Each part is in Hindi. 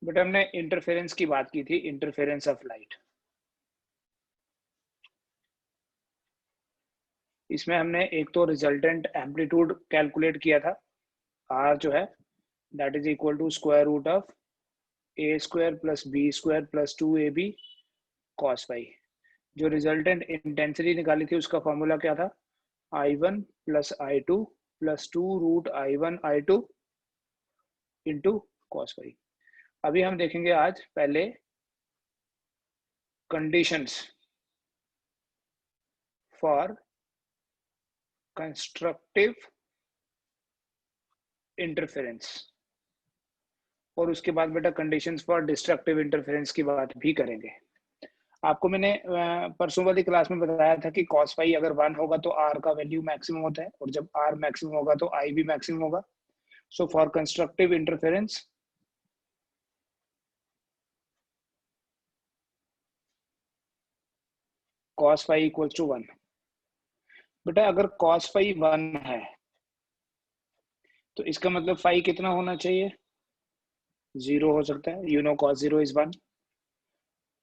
बट हमने इंटरफेरेंस की बात की थी, इंटरफेरेंस ऑफ लाइट। इसमें हमने एक तो रिजल्टेंट एम्पलीट्यूड कैलकुलेट किया था, आर जो है that is equal to square root of A square plus b square plus 2ab cos phi. जो रिजल्टेंट इंटेंसिटी निकाली थी उसका फॉर्मूला क्या था, I1 plus I2 plus 2√I1 I2 into cos phi. अभी हम देखेंगे आज पहले कंडीशंस फॉर कंस्ट्रक्टिव इंटरफेरेंस, और उसके बाद बेटा कंडीशंस फॉर डिस्ट्रक्टिव इंटरफेरेंस की बात भी करेंगे। आपको मैंने परसों वाली क्लास में बताया था कि cos फाई अगर 1 होगा तो r का वैल्यू मैक्सिमम होता है, और जब r मैक्सिमम होगा तो i भी मैक्सिमम होगा। So for constructive interference cos phi equals to 1। बेटा अगर cos फाई 1 है तो इसका मतलब फाई कितना होना चाहिए, 0 हो सकता है, यू नो cos 0 इज 1।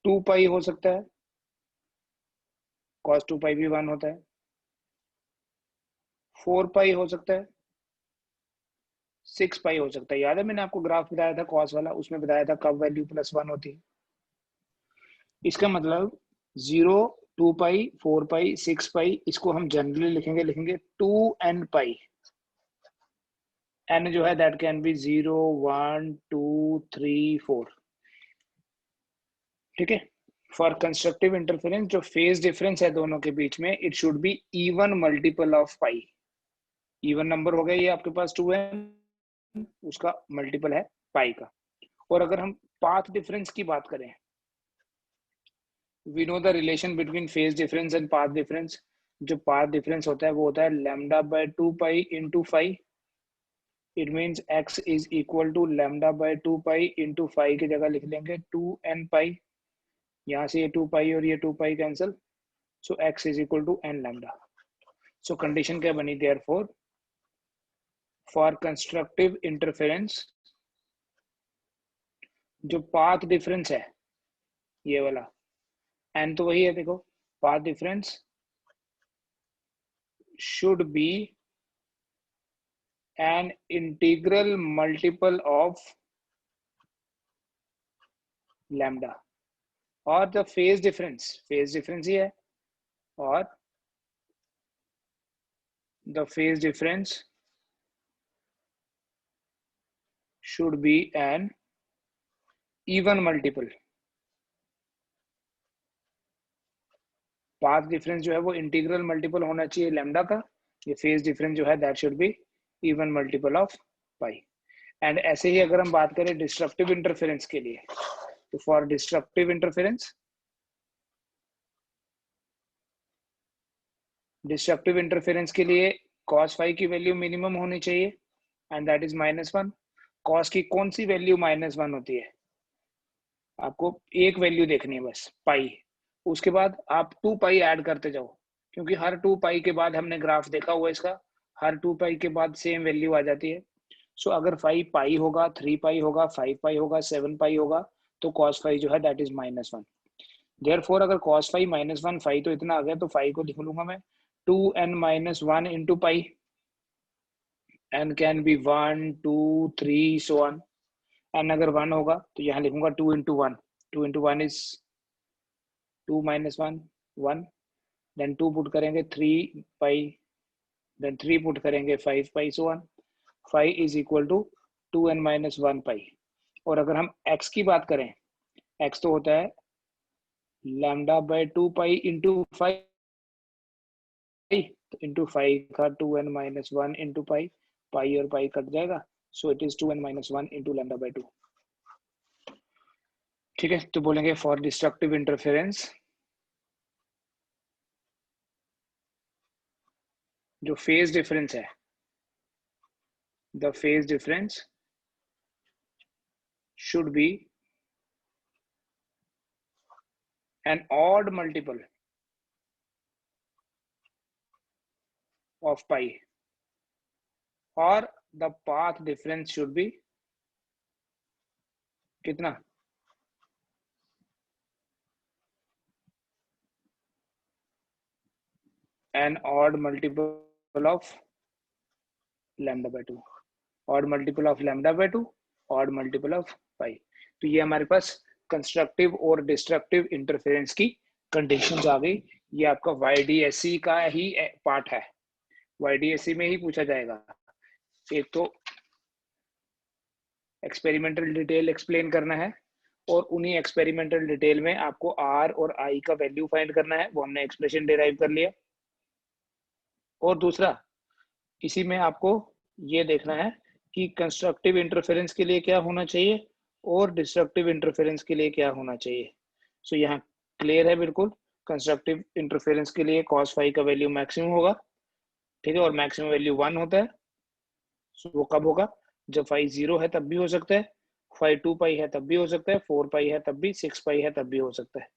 2 पाई हो सकता है, cos 2 पाई भी 1 होता है। 4 पाई हो सकता है, 6 पाई हो सकता है। याद है मैंने आपको ग्राफ बताया था cos वाला, उसमें बताया था कब वैल्यू प्लस 1 होती है। इसका मतलब 0, 2 पाई, 4 पाई, 6 पाई, इसको हम जनरली लिखेंगे 2n पाई। n जो है दैट कैन बी 0, 1, 2, 3, 4। ठीक है। फॉर कंस्ट्रक्टिव इंटरफेरेंस जो फेज डिफरेंस है दोनों के बीच में, it should be even multiple of pi. Even number हो गया ये आपके पास 2n, उसका मल्टीपल है पाई का। और अगर हम पाथ डिफरेंस की बात करें, we know the relation between phase difference and path difference. जो पाथ डिफरेंस होता है वो होता है lambda by 2 pi into phi. It means x is equal to lambda by 2 pi into phi की जगह लिख लेंगे 2n पाई। यहाँ से ये 2 पाई और ये 2 pi cancel, so x is equal to n lambda. So condition क्या बनी, देयरफॉर फॉर कंस्ट्रक्टिव इंटरफेरेंस जो पाथ डिफरेंस है ये वाला, n तो वही है देखो, path difference should be an integral multiple of lambda, और द फेज डिफरेंस ही है, और the phase difference should be an even multiple। Path difference जो है वो इंटीग्रल मल्टीपल होना चाहिए लैम्डा का, ये फेज डिफरेंस जो है that should be even multiple of pi. And ऐसे ही अगर हम बात करें डिस्ट्रक्टिव इंटरफेरेंस के लिए, तो फॉर डिस्ट्रक्टिव इंटरफेरेंस के लिए cos फाई की वैल्यू मिनिमम होनी चाहिए, एंड दैट इज -1। cos की कौन सी वैल्यू -1 होती है, आपको एक वैल्यू देखनी है बस, पाई। उसके बाद आप 2 पाई ऐड करते जाओ, क्योंकि हर 2 पाई के बाद हमने ग्राफ देखा हुआ इसका, हर 2 पाई के बाद सेम वैल्यू आ जाती है। सो अगर 5 पाई होगा, 3 पाई होगा, 5 पाई होगा, 7 पाई होगा, तो cos फाई जो है दैट इज -1। देयरफॉर अगर cos फाई -1, फाई तो इतना आ गया, तो फाई को लिख लूंगा मैं 2n-1 into pi. n can be 1, 2, 3 so on. n अगर 1 होगा तो यहाँ लिखूंगा 2 into 1, 2 into 1 is 2 - 1, 1, then 2 put करेंगे 3 पाई, देन 3 पुट करेंगे 5 pi so on. Phi is equal to 2n-1 pi. और अगर हम x की बात करें, x तो होता है lambda by 2 pi into 5, into 5 का 2n-1 इंटू पाई, पाई और पाई कट जाएगा, so it is 2n-1 into lambda by 2। ठीक है, तो बोलेंगे फॉर डिस्ट्रक्टिव इंटरफेरेंस जो फेज डिफरेंस है, the phase difference should be an odd multiple of pi, or the path difference should be कितना? An odd multiple of lambda by 2, odd multiple of lambda by 2, odd multiple of pi. तो ये हमारे पास कंस्ट्रक्टिव और डिस्ट्रक्टिव इंटरफेरेंस की कंडीशंस आ गई। ये आपका YDSC का ही पार्ट है, YDSC में ही पूछा जाएगा। एक तो एक्सपेरिमेंटल डिटेल एक्सप्लेन करना है, और उन्हीं एक्सपेरिमेंटल डिटेल में आपको R और I का वैल्यू फाइंड करना है, वो हमने एक्सप्रेशन डिराइव कर लिया। और दूसरा, इसी में आपको ये देखना है कि कंस्ट्रक्टिव इंटरफेरेंस के लिए क्या होना चाहिए और डिस्ट्रक्टिव इंटरफेरेंस के लिए क्या होना चाहिए। सो यहाँ क्लियर है बिल्कुल, कंस्ट्रक्टिव इंटरफेरेंस के लिए cos फाई का वैल्यू मैक्सिमम होगा, ठीक है, और मैक्सिमम वैल्यू 1 होता है। सो वो कब होगा? जब फाई 0 है तब भी हो सकता है, फाई 2 पाई है तब भी हो सकता है, 4 पाई है तब भी, 6 पाई है तब भी हो सकता है,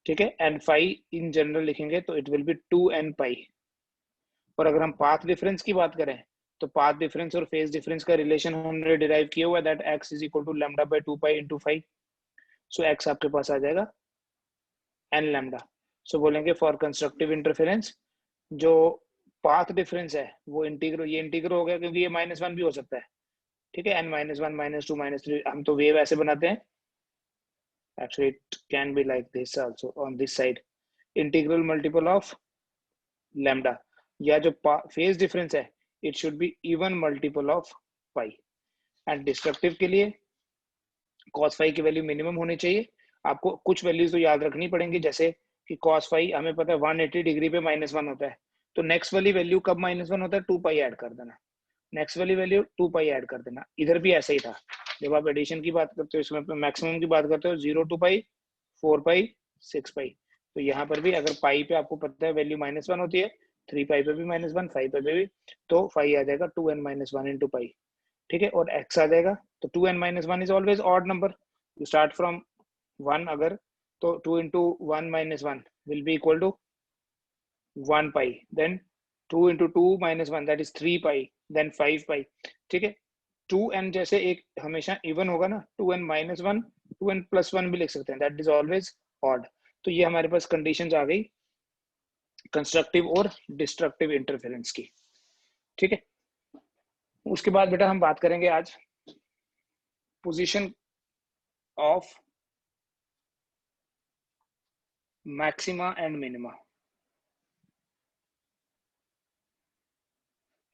ठीक है। एंड फाई इन जनरल लिखेंगे तो इट विल बी 2n पाई। और अगर हम पाथ डिफरेंस की बात करें तो पाथ डिफरेंस और फेज डिफरेंस का रिलेशन हमने डिराइव किया हुआ है, that x is equal to lambda by 2 pi into phi. So x आपके पास आ जाएगा n लैम्डा। सो बोलेंगे फॉर कंस्ट्रक्टिव इंटरफेरेंस जो पाथ डिफरेंस है वो इंटीग्रल, ये इंटीग्रल हो गया क्योंकि ये -1 भी हो सकता है, ठीक है, n -1 -2 -3, हम तो वेव ऐसे बनाते हैं, actually it can be like this also on this side, integral multiple of lambda, या जो फेज डिफरेंस है it should be even multiple of pi. And destructive के लिए cos फाई की वैल्यू मिनिमम होनी चाहिए। आपको कुछ वैल्यूज तो याद रखनी पड़ेंगी, जैसे कि cos फाई हमें पता है 180 डिग्री पे -1 होता है, तो नेक्स्ट वाली वैल्यू कब -1 होता है? 2 पाई ऐड कर देना, नेक्स्ट वाली वैल्यू 2 पाई ऐड कर देना। इधर भी ऐसा ही था, जब आप एडिशन की बात करते हो, इसमें मैक्सिमम की बात करते हो 0 2 पाई, 4 पाई, 6 पाई। तो यहाँ पर भी अगर पाई पे आपको पता है वैल्यू -1 होती है, 3 पाई पे भी -1, 5 पे भी, तो फाई आ जाएगा 2n-1 इंटू पाई, ठीक है। और x आ जाएगा, तो 2n-1 is always odd number, you start from 1, अगर तो 2 into 1-1 will be equal to 1 pi, then 2 into 2-1 that is 3 pi, then 5 pi, ठीक है। 2n जैसे एक हमेशा इवन होगा ना, 2n-1, 2n+1 भी लिख सकते हैं, दैट इज ऑलवेज ऑड। तो ये हमारे पास कंडीशंस आ गई कंस्ट्रक्टिव और डिस्ट्रक्टिव इंटरफेरेंस की, ठीक है। उसके बाद बेटा हम बात करेंगे आज position of maxima and minima.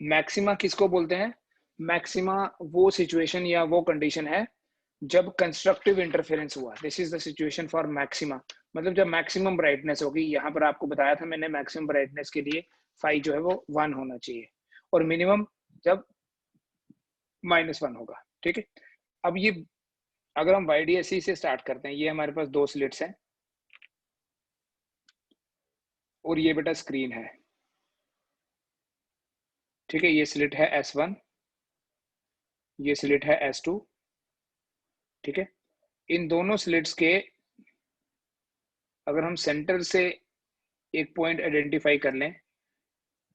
Maxima किसको बोलते हैं? मैक्सिमा वो सिचुएशन या वो कंडीशन है जब कंस्ट्रक्टिव इंटरफेरेंस हुआ, this is the situation for maxima. मतलब जब मैक्सिमम ब्राइटनेस होगी, यहाँ पर आपको बताया था मैंने मैक्सिमम ब्राइटनेस के लिए फाई जो है वो 1 होना चाहिए, और मिनिमम जब -1 होगा, ठीक है। अब ये अगर हम YDSC से स्टार्ट करते हैं, ये हमारे पास 2 स्लिट्स हैं और ये बेटा स्क्रीन है, ठीक है। ये स्लिट है S1, ये स्लिट है S2, ठीक है। इन दोनों स्लिट्स के अगर हम सेंटर से एक पॉइंट आइडेंटिफाई कर लें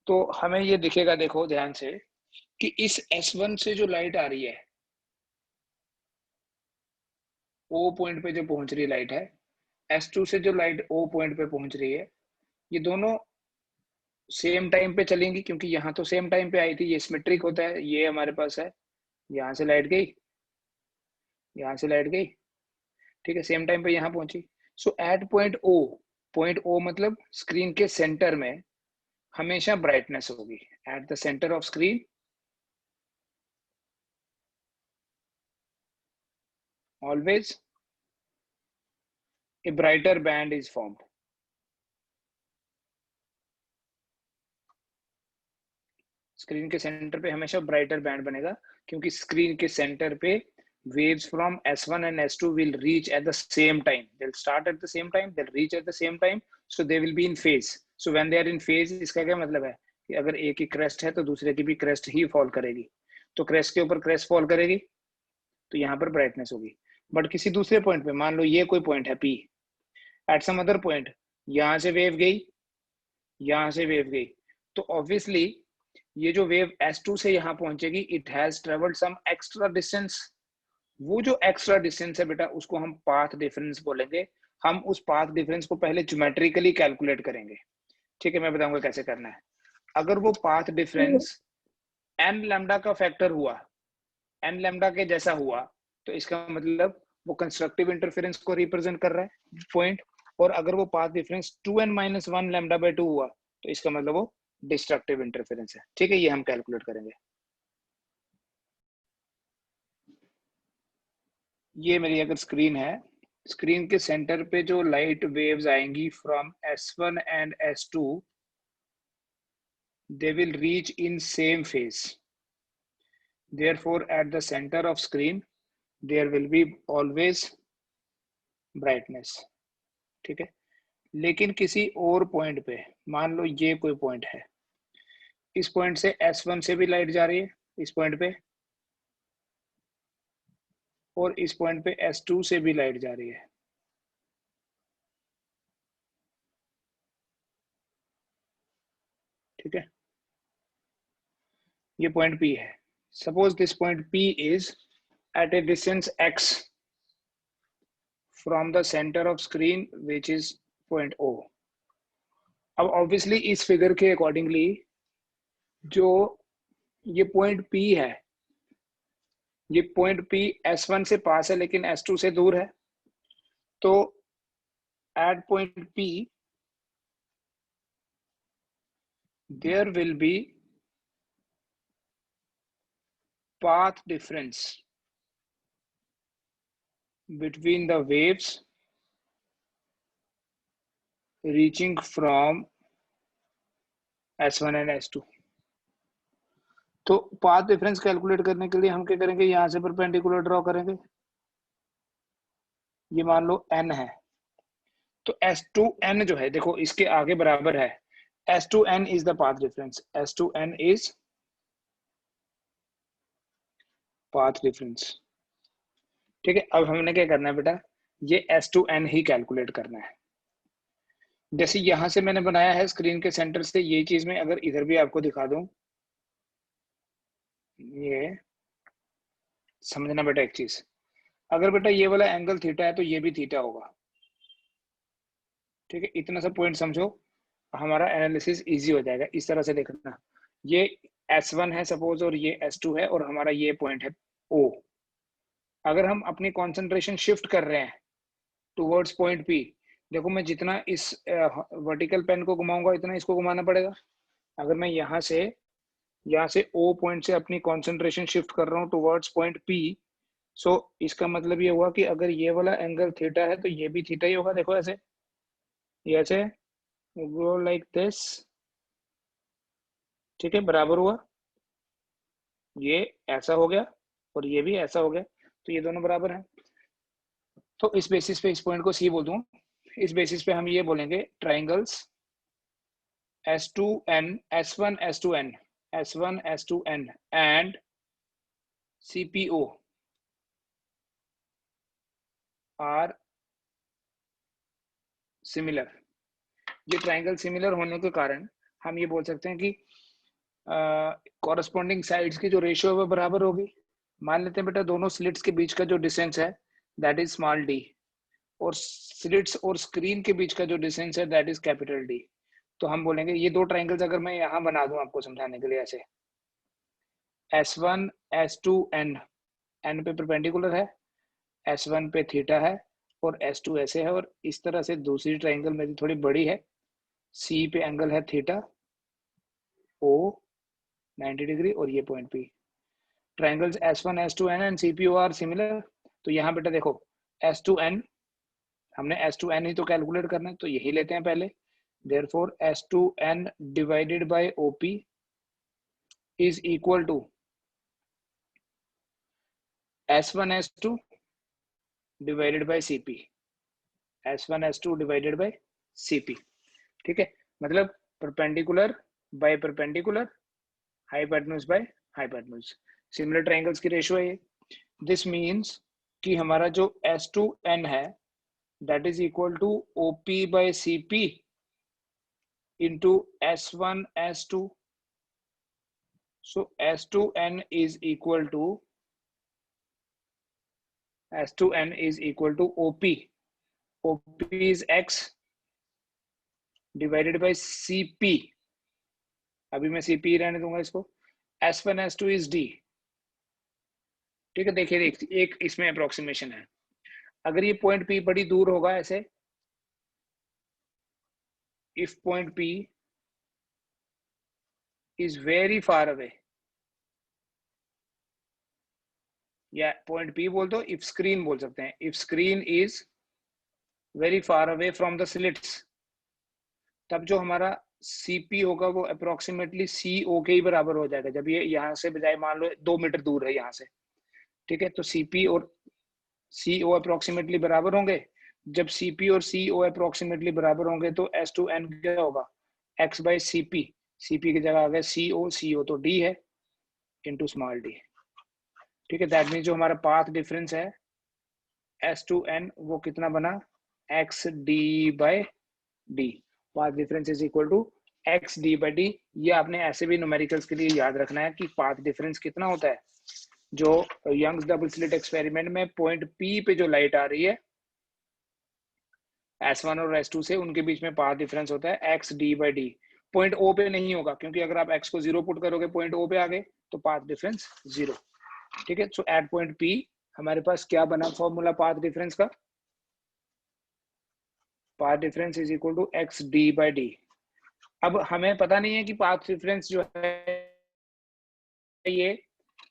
तो हमें ये दिखेगा, देखो ध्यान से, कि इस S1 से जो लाइट आ रही है, O पॉइंट पे जो पहुंच रही लाइट है, S2 से जो लाइट O पॉइंट पे पहुंच रही है, ये दोनों सेम टाइम पे चलेंगी, क्योंकि यहाँ तो सेम टाइम पे आई थी, ये सिमेट्रिक होता है। ये हमारे पास है, यहाँ से लाइट गई, यहाँ से लाइट गई, ठीक है, सेम टाइम पे यहाँ पहुंची। सो एट पॉइंट ओ मतलब स्क्रीन के सेंटर में हमेशा ब्राइटनेस होगी, at the centre of screen always a brighter band is formed. Screen के सेंटर पे हमेशा ब्राइटर बैंड बनेगा, क्योंकि स्क्रीन के सेंटर पे waves from S1 and S2 will reach at the same time. They'll start at the same time, they'll reach at the same time, so they will be in phase. So when they are in phase, इसका क्या मतलब है कि अगर एक की crest है तो दूसरे की भी crest ही fall करेगी, तो crest के ऊपर crest fall करेगी तो यहाँ पर brightness होगी। बट किसी दूसरे पॉइंट पे, मान लो ये कोई पॉइंट है P, at some other point, यहाँ से वेव गई, यहाँ से वेव गई, तो ऑब्वियसली ये जो वेव S2 से यहाँ पहुंचेगी, it has travelled some extra distance, वो जो एक्स्ट्रा डिस्टेंस है बेटा उसको हम पाथ डिफरेंस बोलेंगे। हम उस पाथ डिफरेंस को पहले ज्योमेट्रिकली कैलकुलेट करेंगे। ठीक है, मैं बताऊंगा कैसे करना है। अगर वो पाथ डिफरेंस n लैम्डा का फैक्टर हुआ, n लैम्डा के जैसा हुआ, तो इसका मतलब वो कंस्ट्रक्टिव इंटरफेरेंस को रिप्रेजेंट कर रहा है पॉइंट। और अगर वो path difference 2n-1 lambda by 2 हुआ, तो इसका मतलब वो डिस्ट्रक्टिव इंटरफेरेंस है। ठीक है, ये हम कैलकुलेट करेंगे। ये मेरी अगर स्क्रीन है, स्क्रीन के सेंटर पे जो लाइट वेव्स आएंगी from S1 and S2, they will reach in same phase. Therefore, at the center of screen, there will be always brightness. ठीक है, लेकिन किसी और पॉइंट पे, मान लो ये कोई पॉइंट है, इस पॉइंट से S1 से भी लाइट जा रही है इस पॉइंट पे, और इस पॉइंट पे S2 से भी लाइट जा रही है। ठीक है, ये पॉइंट P है। Suppose this point P is at a distance x from the center of screen, which is point O. अब ऑब्वियसली इस फिगर के अकॉर्डिंगली जो ये पॉइंट P है, ये पॉइंट P S1 से पास है लेकिन S2 से दूर है, तो at point P there will be path difference between the waves reaching from S1 and S2। तो पाथ डिफरेंस कैलकुलेट करने के लिए हम क्या करेंगे, यहां से परपेंडिकुलर ड्रॉ करेंगे। ये मान लो n है, तो S2n जो है, देखो इसके आगे बराबर है, S2n is the path difference, S2n is path difference। ठीक है, अब हमने क्या करना है बेटा, ये S2n ही कैलकुलेट करना है। जैसे यहां से मैंने बनाया है स्क्रीन के सेंटर से, ये चीज मैं अगर इधर भी आपको दिखा दूं, ये समझना बेटा एक चीज, अगर बेटा ये वाला एंगल थीटा है तो ये भी थीटा होगा। ठीक है, इतना सा पॉइंट समझो, हमारा एनालिसिस इजी हो जाएगा। इस तरह से देखना, ये S1 है सपोज और ये S2 है और हमारा ये पॉइंट है O। अगर हम अपनी कंसंट्रेशन शिफ्ट कर रहे हैं टुवर्ड्स पॉइंट P, देखो मैं जितना इस वर्टिकल पेन को घुमाऊंगा इतना इसको घुमाना पड़ेगा। अगर मैं यहाँ से O पॉइंट से अपनी कंसंट्रेशन शिफ्ट कर रहा हूँ टुवर्ड्स पॉइंट P, सो इसका मतलब ये हुआ कि अगर ये वाला एंगल थीटा है तो ये भी थीटा ही होगा। देखो ऐसे, ये ऐसे गो लाइक दिस। ठीक है, बराबर हुआ, ये ऐसा हो गया और ये भी ऐसा हो गया, तो ये दोनों बराबर हैं। तो इस बेसिस पे इस पॉइंट को सी बोल दूं, इस बेसिस पे हम ये बोलेंगे triangles S2n, S1 S2n, S1 S2n and CPO are similar. ये ट्राइंगल सिमिलर होने के कारण हम ये बोल सकते हैं कि कॉरस्पॉन्डिंग साइड्स की जो रेशियो है वो बराबर होगी। मान लेते हैं बेटा दोनों स्लिट्स के बीच का जो डिस्टेंस है दैट इज स्मॉल d, और स्लिट्स और स्क्रीन के बीच का जो डिस्टेंस है दैट इज कैपिटल D। तो हम बोलेंगे ये दो ट्राइंगल्स अगर मैं यहाँ बना दूं आपको समझाने के लिए, ऐसे S1 S2 n, n पे परपेंडिकुलर है, S1 पे थीटा है और S2 ऐसे है, और इस तरह से दूसरी ट्राइंगल मेरी थोड़ी बड़ी है, C पे एंगल है थीटा, O 90 डिग्री और ये point P। Triangles S1 S2n and CPO are similar. तो यहाँ बेटा देखो S2n, हमने S2n ही तो कैलकुलेट करना है तो यही लेते हैं पहले। Therefore S2n divided by OP is equal to S1 S2 divided by CP, S1 S2 divided by CP। ठीक है, मतलब perpendicular by perpendicular, hypotenuse by hypotenuse, similar triangles की रेशियो है ये। दिस मीन्स कि हमारा जो S2n है that is equal to OP by CP into S1 S2. So S2n is equal to S2n is equal to OP. OP is X divided by CP. अभी मैं CP रहने दूंगा इसको. S1 S2 is D. ठीक है, देखिए एक इसमें अप्रोक्सीमेशन है. अगर ये पॉइंट P बड़ी दूर होगा ऐसे, if point P is very far away, या पॉइंट P बोल दो, if screen बोल सकते हैं, if screen is very far away from the slits, तब जो हमारा CP होगा वो अप्रोक्सीमेटली CO के ही बराबर हो जाएगा. जब ये यहाँ से बजाय मान लो 2 मीटर दूर है यहाँ से, ठीक है, तो CP और CO अप्रोक्सीमेटली बराबर होंगे. जब CP और CO अप्रोक्सीमेटली बराबर होंगे तो S2n क्या होगा, X by CP. CP की जगह आ गया CO तो D है इंटू स्मॉल d. ठीक है, दैट मीन जो हमारा पाथ डिफरेंस है S2n वो कितना बना, XD by D. Path difference is equal to XD by D. ये आपने ऐसे भी न्यूमेरिकल्स के लिए याद रखना है कि पाथ डिफरेंस कितना होता है. जो यंग्स डबल स्लिट एक्सपेरिमेंट में पॉइंट P पे जो लाइट आ रही है S1 और S2 से, उनके बीच में पाथ डिफरेंस होता है XD by D. Point O पे नहीं होगा, क्योंकि अगर आप X को 0 पुट करोगे पॉइंट O पे आगे तो पाथ डिफरेंस 0. ठीक है, सो एट पॉइंट P हमारे पास क्या बना फॉर्मूला पाथ डिफरेंस का, path difference is equal to XD by D. अब हमें पता नहीं है कि पाथ डिफरेंस जो है ये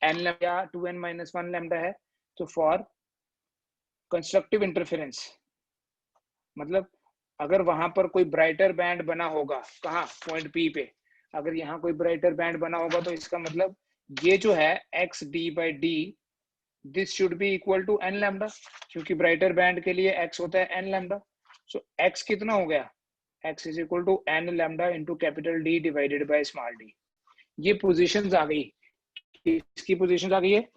n lambda 2n minus 1 lambda है. तो फॉर कंस्ट्रक्टिव इंटरफेरेंस, मतलब अगर वहां पर कोई ब्राइटर बैंड बना होगा, कहाँ, पॉइंट P पे, अगर यहाँ कोई ब्राइटर बैंड बना होगा तो इसका मतलब ये जो है XD by D, this should be equal to n lambda, क्योंकि ब्राइटर बैंड के लिए x होता है n लैम्डा. सो x कितना हो गया, x is equal to n lambda into capital D divided by small d. ये पोजीशंस आ गई, इसकी पोजीशंस आ गई है,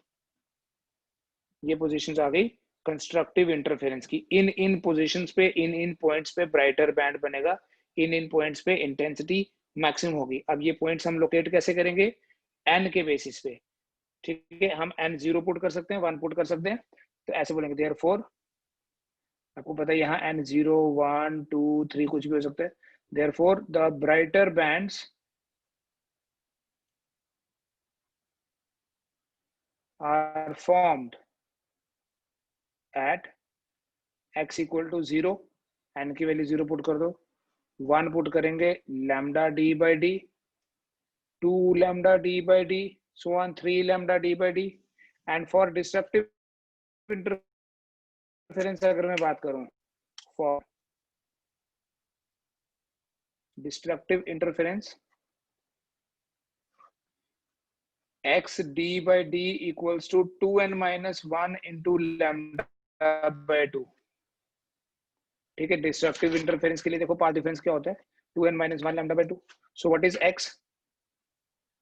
ये पोजीशंस आ गई कंस्ट्रक्टिव इंटरफेरेंस की. इन पोजीशंस पे, इन पॉइंट्स पे ब्राइटर बैंड बनेगा, इन पॉइंट्स पे इंटेंसिटी मैक्सिमम होगी. अब ये पॉइंट्स हम लोकेट कैसे करेंगे, n के बेसिस पे. ठीक है, हम n 0 पुट कर सकते हैं, 1 पुट कर सकते हैं, तो ऐसे बोलेंगे देयरफॉर, आपको पता है यहाँ n 0 1 2 3 कुछ भी हो सकता है. Therefore the brighter bands are formed at x equal to 0, n की वैल्यू 0 पुट कर दो, 1 पुट करेंगे lambda d by d, 2 lambda d by d, so on 3 lambda d by d. and for destructive interference अगर मैं बात करूं, for destructive interference x d by d equals to 2n minus 1 into lambda by 2. ठीक है, डिस्ट्रक्टिव इंटरफेरेंस के लिए देखो पाथ डिफरेंस क्या होता है, 2n minus 1 lambda by 2. so what is x,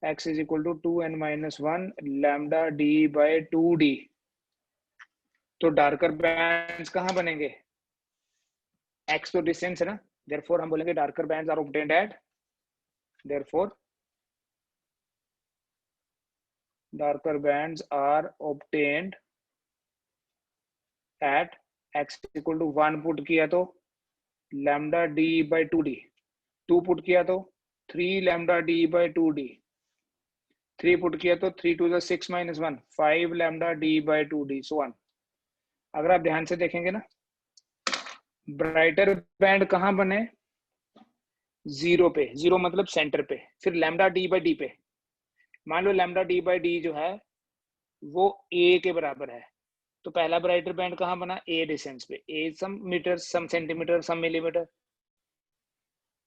x is equal to 2n minus 1 lambda d by 2d. तो डार्कर बैंड्स कहाँ बनेंगे, x तो डिस्टेंस है ना, therefore हम बोलेंगे darker bands are obtained at, therefore darker bands are obtained at x equal to 1 put किया तो lambda d by 2d, 2 put किया तो 3 lambda d by 2d, 3 put किया तो 3 to the 6 minus 1 5 lambda d by 2d, so on. अगर आप ध्यान से देखेंगे ना, ब्राइटर बैंड कहाँ बने, 0 पे, 0 मतलब सेंटर पे, फिर lambda d by d पे. मान लो lambda d by d जो है वो a के बराबर है, तो पहला ब्राइटर बैंड कहाँ बना, a डिस्टेंस पे, a some meter, some centimeter, some millimeter,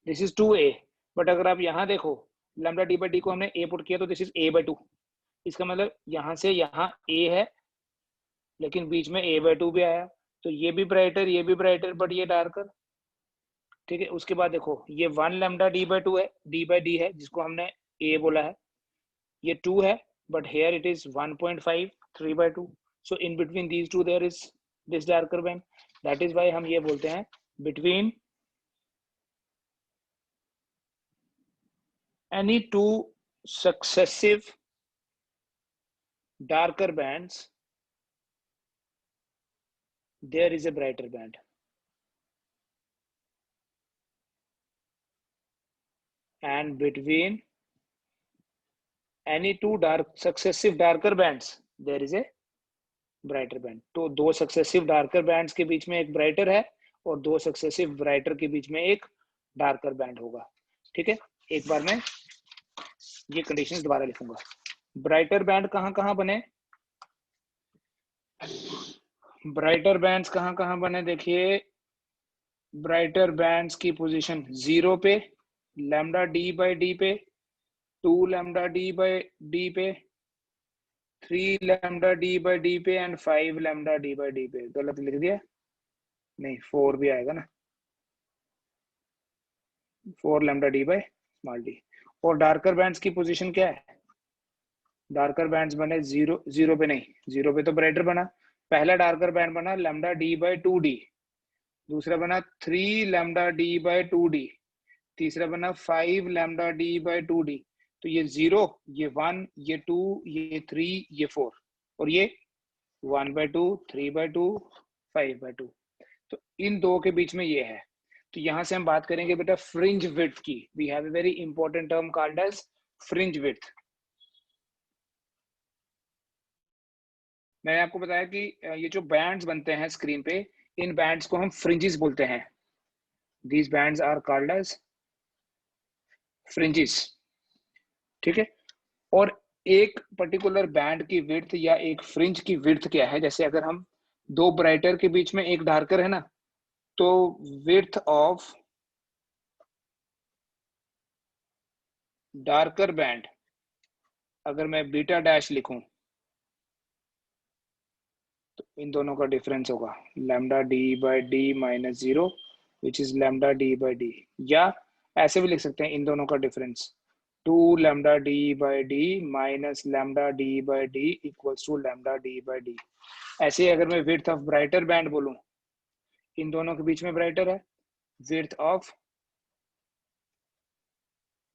this is 2a. But अगर आप यहाँ देखो lambda d by d को हमने a पुट किया तो दिस इज a by 2. इसका मतलब यहाँ से यहाँ a है लेकिन बीच में a by 2 भी आया, तो ये भी ब्राइटर, ये भी ब्राइटर, बट ये डार्कर. ठीक है, उसके बाद देखो ये 1 lambda d by 2 है, d by d है जिसको हमने a बोला है, ये 2 है, but here it is 1.5 3 by 2. so in between these two there is this darker band. that is why हम ये बोलते हैं between any two successive darker bands there is a brighter band. And between any two successive darker bands, there is a brighter band. तो दो successive darker bands के बीच में एक brighter है और दो successive brighter के बीच में एक darker band होगा. ठीक है, एक बार मैं ये conditions दोबारा लिखूंगा. Brighter band कहाँ बने? Brighter bands कहाँ बने? देखिए, brighter bands की position 0 पे, lambda d by d पे, 2 lambda d by d पे, 3 lambda d by d पे and 5 lambda d by d पे. गलत लिख दिया? नहीं, 4 भी आएगा ना. 4 lambda d by small d. और डार्कर बैंड्स की पोजीशन क्या है? डार्कर बैंड्स बने 0 पे नहीं, 0 पे तो ब्राइटर बना. पहला डार्कर बैंड बना lambda d by 2d, दूसरा बना 3 lambda d by 2d, तीसरा बना 5 lambda d by 2d. तो ये 0, ये 1, ये 2, ये 3, ये 4, और ये 1 by 2, 3 by 2, 5 by 2. तो इन दो के बीच में ये है. तो यहां से हम बात करेंगे बेटा फ्रिंज विड्थ की. We have a very important term called as fringe width. मैंने आपको बताया कि ये जो बैंड्स बनते हैं स्क्रीन पे, इन बैंड्स को हम फ्रिंजेस बोलते हैं. These bands are called as fringes. ठीक है, और एक पर्टिकुलर बैंड की विड्थ या एक फ्रिंज की विड्थ क्या है? जैसे अगर हम दो ब्राइटर के बीच में एक डार्कर है ना, तो विड्थ ऑफ डार्कर बैंड अगर मैं बीटा डैश लिखूं तो इन दोनों का डिफरेंस होगा lambda D by D minus 0 which is lambda D by D. या ऐसे भी लिख सकते हैं इन दोनों का difference 2 lambda d by d minus lambda d by d equals to lambda d by d. ऐसे ही अगर मैं विड्थ ऑफ ब्राइटर बैंड बोलूं, इन दोनों के बीच में ब्राइटर है, विड्थ ऑफ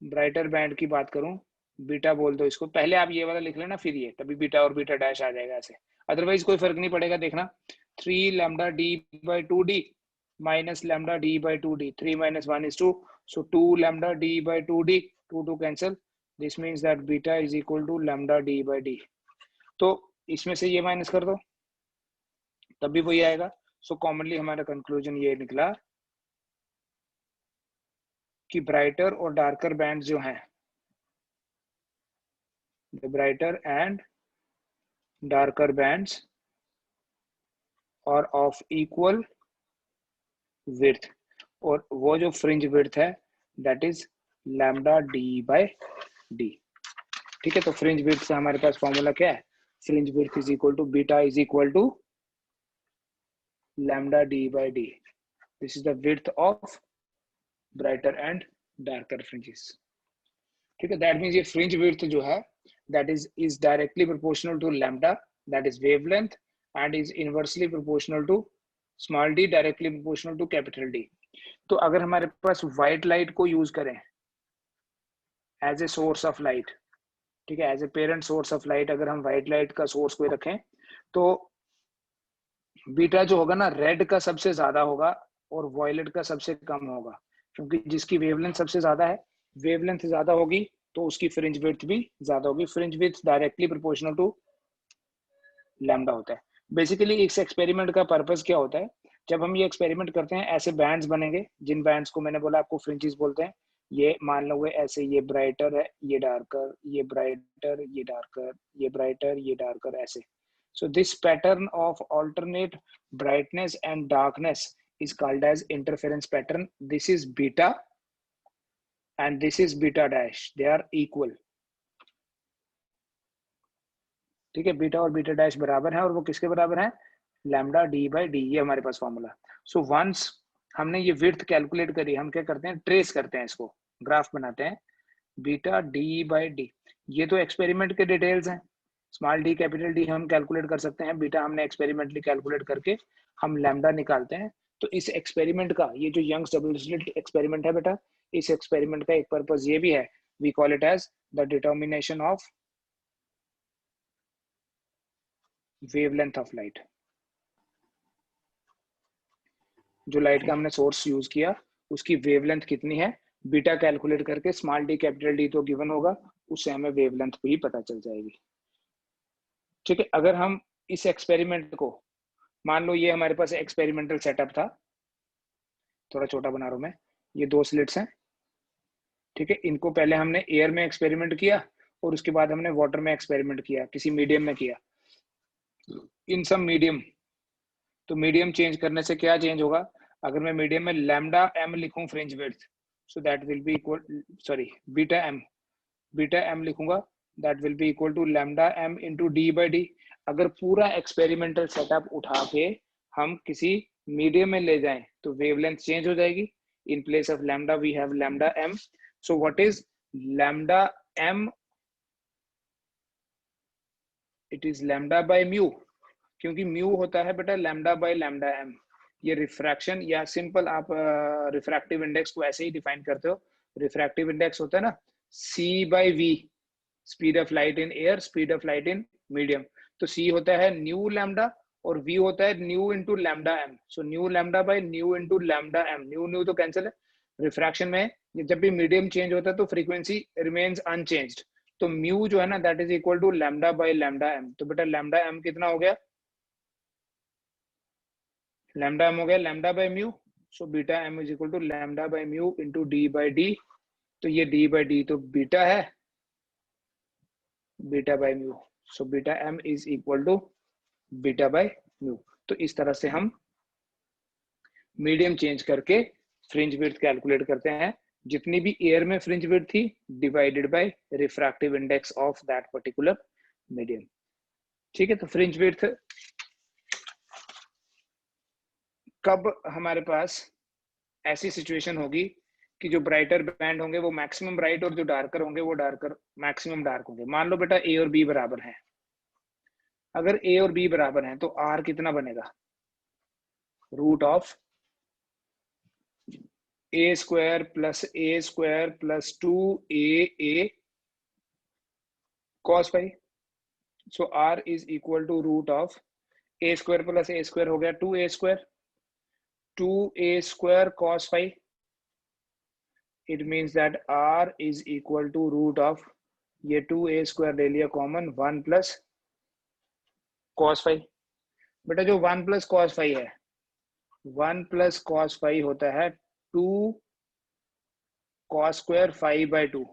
ब्राइटर बैंड की बात करूं, बीटा बोल दो इसको. पहले आप ये वाला लिख लेना, फिर ये, तभी बीटा और बीटा डैश आ जाएगा ऐसे. अदरवाइज कोई फर्क नहीं पड़ेगा. देखना 3 lambda d by 2d minus lambda d by 2d. 3 minus 1 is 2, so 2 lambda d by 2d, 2 cancel. This means that beta is equal to lambda d by d. तो इसमें से ये माइनस कर दो, तब भी वही आएगा. सो कॉमनली हमारा कंक्लूजन ये निकला कि ब्राइटर और डार्कर बैंड जो हैं, the brighter and darker bands are of equal width, और वो जो फ्रिंज विड्थ है that is lambda D by D. ठीक है, तो फ्रिंज विड्थ से हमारे पास फॉर्मूला क्या है? Fringe width is equal to beta is equal to lambda D by D. This is the width of brighter and darker fringes. ठीक है, दैट मींस ये फ्रिंज विड्थ जो है that is directly proportional to lambda, that is wavelength, and is inversely proportional to small D, directly proportional to capital D. तो अगर हमारे पास व्हाइट लाइट को यूज करें as a source of light, ठीक है, as a parent source of light, अगर हम व्हाइट लाइट का सोर्स कोई रखें तो बीटा जो होगा ना, रेड का सबसे ज्यादा होगा और वॉयलेट का सबसे कम होगा, क्योंकि जिसकी वेवलेंथ सबसे ज्यादा है, वेवलेंथ ज्यादा होगी तो उसकी फ्रिंज विड्थ भी ज्यादा होगी. Fringe width directly proportional to lambda होता है. बेसिकली इस एक्सपेरिमेंट का पर्पस क्या होता है? जब हम ये एक्सपेरिमेंट करते हैं ऐसे बैंड्स बनेंगे, जिन बैंड्स को मैंने बोला आपको फ्रिंजेस बोलते हैं. ये मान लो ऐसे, ये ब्राइटर है, ये डार्कर, ये ब्राइटर, ये डार्कर, ये ब्राइटर, ये डार्कर, ऐसे. So this pattern of alternate brightness and darkness is called as interference pattern. This is beta and this is beta dash. They are equal. ठीक है, बीटा और बीटा डैश बराबर है, और वो किसके बराबर है? Lambda D by D. ये हमारे पास फॉर्मूला. सो वंस हमने ये विड्थ कैलकुलेट करी, हम क्या करते हैं? ट्रेस करते हैं इसको, ग्राफ बनाते हैं. बीटा डी बाई डी, ये तो एक्सपेरिमेंट के डिटेल्स हैं. स्मॉल डी कैपिटल डी हम कैलकुलेट कर सकते हैं, बीटा हमने एक्सपेरिमेंटली कैलकुलेट करके हम लैम्डा निकालते हैं. तो इस एक्सपेरिमेंट का, ये जो यंग्स डबल स्लिट एक्सपेरिमेंट है बेटा, इस एक्सपेरिमेंट का एक पर्पस ये भी है, we call it as the determination of wavelength of light. जो लाइट का हमने सोर्स यूज किया उसकी वेवलेंथ कितनी है, बीटा कैलकुलेट करके स्मॉल डी कैपिटल डी तो गिवन होगा, उससे हमें वेवलेंथ भी पता चल जाएगी। ठीक है, अगर हम इस एक्सपेरिमेंट को, मान लो ये हमारे पास एक्सपेरिमेंटल सेटअप था, थोड़ा छोटा बना रहा हूं मैं, ये 2 स्लिट्स हैं। ठीक है, इनको पहले हमने एयर में एक्सपेरिमेंट किया और उसके बाद हमने वाटर में एक्सपेरिमेंट किया, किसी मीडियम में किया, इन सब मीडियम। तो मीडियम चेंज करने से क्या चेंज होगा, अगर मैं मीडियम में लैम्डा एम लिखूं fringe width, so that will be equal, sorry beta m लिखूंगा, that will be equal to lambda m into D by d. अगर पूरा एक्सपेरिमेंटल सेटअप उठा के हम किसी मीडियम में ले जाएं तो वेवलेंथ चेंज हो जाएगी। In place of lambda we have lambda M. So what is lambda M, it is lambda by mu, क्योंकि म्यू होता है बेटा लैम्डा बाय लैम्डा एम। ये रिफ्रैक्शन या सिंपल आप रिफ्रैक्टिव इंडेक्स को ऐसे ही डिफाइन करते हो, रिफ्रैक्टिव इंडेक्स होता है ना c by v, speed of light in air, speed of light in medium. तो सी होता है न्यू लैम्डा और वी होता है nu into lambda M. So nu lambda by nu into lambda M, nu nu तो कैंसिल है। रिफ्रैक्शन में जब भी मीडियम चेंज होता है तो फ्रीक्वेंसी रिमेन्स अनचेंज्ड, तो म्यू जो है ना that is equal to lambda by lambda M. तो बेटा लैम्डा एम कितना हो गया, लैम्डा एम हो गया lambda by mu. So beta M is equal to lambda by mu into D by D. तो ये डी बाई डी तो बीटा है, beta by mu. So beta M is equal to beta by mu. तो इस तरह से हम मीडियम चेंज करके फ्रिंज विड्थ कैलकुलेट करते हैं, जितनी भी एयर में फ्रिंज विड्थ थी divided by refractive index of that particular medium. ठीक है, तो फ्रिंज विड्थ कब हमारे पास ऐसी सिचुएशन होगी कि जो ब्राइटर बैंड होंगे वो मैक्सिमम ब्राइट और जो डार्कर होंगे वो डार्कर मैक्सिमम डार्क होंगे। मान लो बेटा ए और बी बराबर हैं, अगर ए और बी बराबर हैं तो आर कितना बनेगा, root of A square plus 2a cos phi. So R is equal to root of A square plus A square हो गया 2a square cos phi. It means that r is equal to root of ये 2a स्क्वायर ले लिया कॉमन 1 प्लस cos फाई। बेटा जो 1 प्लस cos फाई है, 1 प्लस cos फाई होता है 2 cos square phi by 2।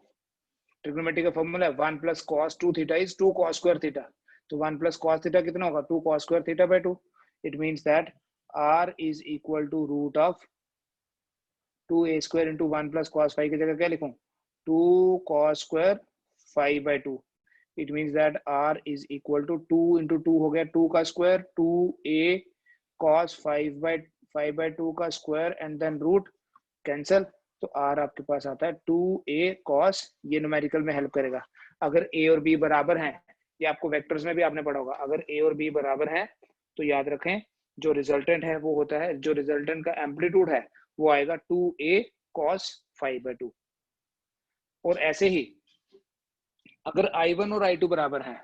Trigonometry का फॉर्मूला है 1 plus cos 2 theta is 2 cos square theta. तो 1 प्लस cos थीटा कितना होगा 2 cos square theta by 2। It means that r is equal to root of 2a square into 1 plus cos phi की जगह क्या लिखूं 2 cos square phi by 2। It means that r is equal to 2 into 2 हो गया 2 का स्क्वायर 2a cos 5 बाय 2 का square and then root cancel. तो r आपके पास आता है 2a cos, ये न्यूमेरिकल में हेल्प करेगा। अगर a और b बराबर हैं, ये आपको वेक्टर्स में भी आपने पढ़ा होगा, अगर a और b बराबर हैं तो याद रखें जो रिजल्टेंट है वो होता है, जो रिजल्टेंट का एम्पलीट्यूड है वो आएगा 2a cos 5 बाय 2। और ऐसे ही अगर I1 और I2 बराबर हैं,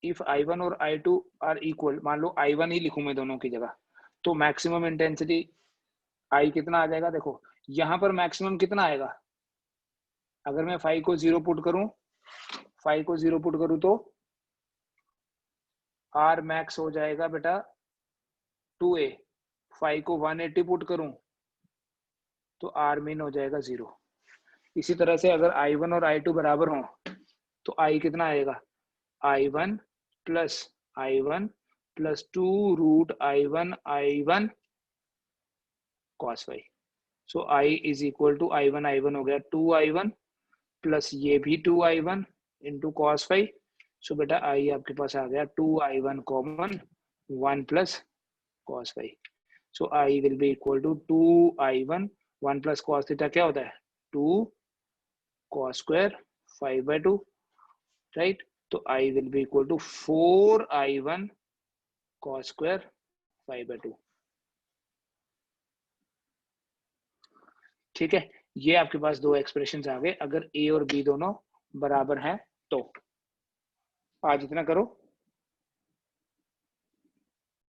इफ I1 और I2 आर इक्वल, मान लो I1 ही लिखूं मैं दोनों की जगह, तो मैक्सिमम इंटेंसिटी I कितना आ जाएगा, देखो यहां पर मैक्सिमम कितना आएगा, अगर मैं फाई को 0 पुट करूं तो R मैक्स हो जाएगा बेटा 2a, फाई को 180 पुट करूं तो R min हो जाएगा 0। इसी तरह से अगर I1 और I2 बराबर हों तो I कितना आएगा, I1 plus 2 root I1 cos phi. So I is equal to I1 हो गया 2I1 प्लस ये भी 2I1 इंटू cos फाई। सो बेटा I आपके पास आ गया 2I1 common 1 plus cos phi. So I will be equal to 2I1 1 plus cos theta क्या होता है 2 cos स्क्वायर 5 बाय 2, राइट। तो I will be equal to 4I1 cos square 5 by 2। ठीक है, ये आपके पास दो एक्सप्रेशंस आ गए अगर A और B दोनों बराबर हैं तो। आज इतना करो।